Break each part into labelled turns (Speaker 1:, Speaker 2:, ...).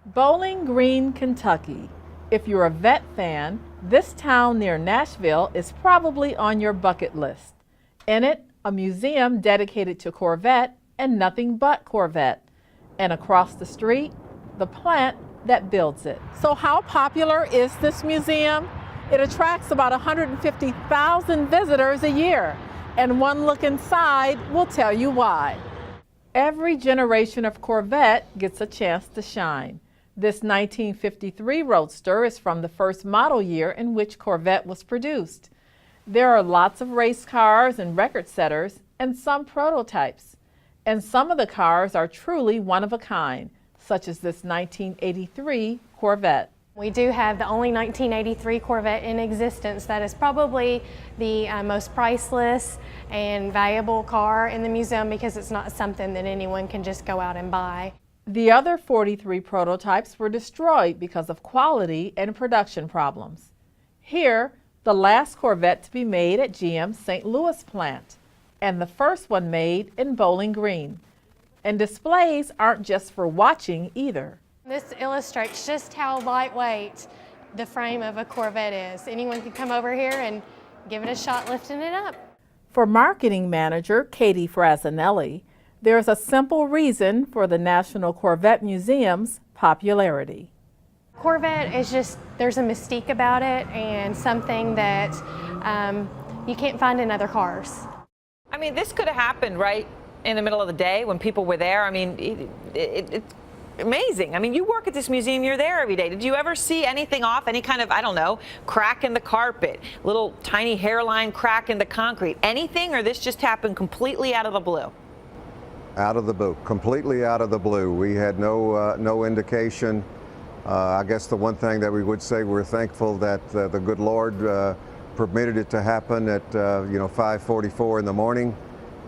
Speaker 1: Bowling Green, Kentucky. If you're a Vette fan, this town near Nashville is probably on your bucket list. In it, a museum dedicated to Corvette and nothing but Corvette. And across the street, the plant that builds it. So how popular is this museum? It attracts about 150,000 visitors a year, and one look inside will tell you why. Every generation of Corvette gets a chance to shine. This 1953 Roadster is from the first model year in which Corvette was produced. There are lots of race cars and record setters, and some prototypes. And some of the cars are truly one of a kind, such as this 1983 Corvette.
Speaker 2: We do have the only 1983 Corvette in existence. That is probably the most priceless and valuable car in the museum because it's not something that anyone can just go out and buy.
Speaker 1: The other 43 prototypes were destroyed because of quality and production problems. Here, the last Corvette to be made at GM's St. Louis plant, and the first one made in Bowling Green. And displays aren't just for watching either.
Speaker 2: This illustrates just how lightweight the frame of a Corvette is. Anyone can come over here and give it a shot lifting it up.
Speaker 1: For marketing manager Katie Frazzanelli, there's a simple reason for the National Corvette Museum's popularity.
Speaker 2: Corvette is just, there's a mystique about it and something that you can't find in other cars.
Speaker 3: I mean, this could have happened right in the middle of the day when people were there. I mean, it's amazing. I mean, you work at this museum, you're there every day. Did you ever see anything off, any kind of, I don't know, crack in the carpet, little tiny hairline crack in the concrete, anything, or this just happened completely out of the blue?
Speaker 4: Out of the blue, completely out of the blue. We had no indication. I guess the one thing that we would say, we're thankful that the good Lord permitted it to happen at 5:44 in the morning,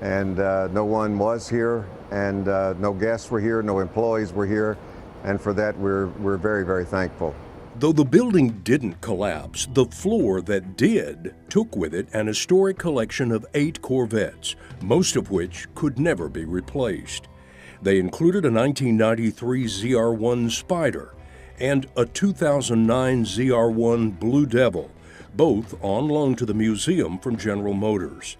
Speaker 4: and no one was here, and no guests were here, no employees were here, and for that we're very, very thankful.
Speaker 5: Though the building didn't collapse, the floor that did took with it an historic collection of 8 Corvettes, most of which could never be replaced. They included a 1993 ZR1 Spider and a 2009 ZR1 Blue Devil, both on loan to the museum from General Motors.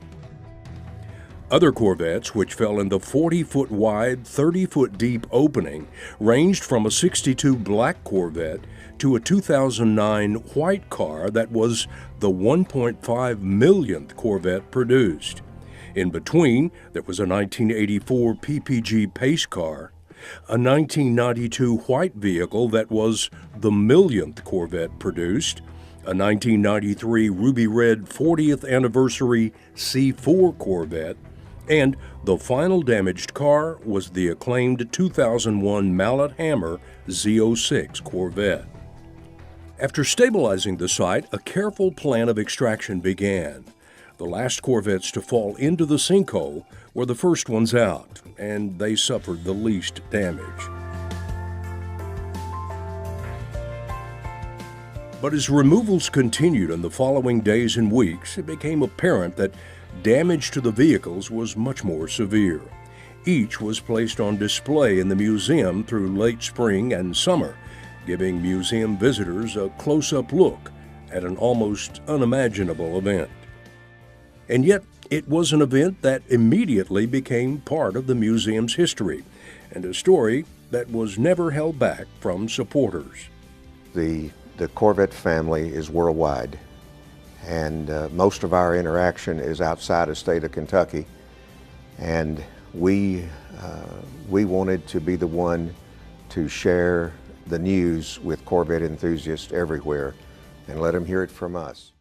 Speaker 5: Other Corvettes, which fell in the 40-foot wide, 30-foot deep opening, ranged from a 62 black Corvette to a 2009 white car that was the 1.5 millionth Corvette produced. In between, there was a 1984 PPG Pace car, a 1992 white vehicle that was the millionth Corvette produced, a 1993 ruby red 40th anniversary C4 Corvette, and the final damaged car was the acclaimed 2001 Mallet Hammer Z06 Corvette. After stabilizing the site, a careful plan of extraction began. The last Corvettes to fall into the sinkhole were the first ones out, and they suffered the least damage. But as removals continued in the following days and weeks, it became apparent that damage to the vehicles was much more severe. Each was placed on display in the museum through late spring and summer, giving museum visitors a close-up look at an almost unimaginable event. And yet, it was an event that immediately became part of the museum's history, and a story that was never held back from supporters.
Speaker 4: The Corvette family is worldwide, and most of our interaction is outside the state of Kentucky, and we wanted to be the one to share the news with Corvette enthusiasts everywhere and let them hear it from us.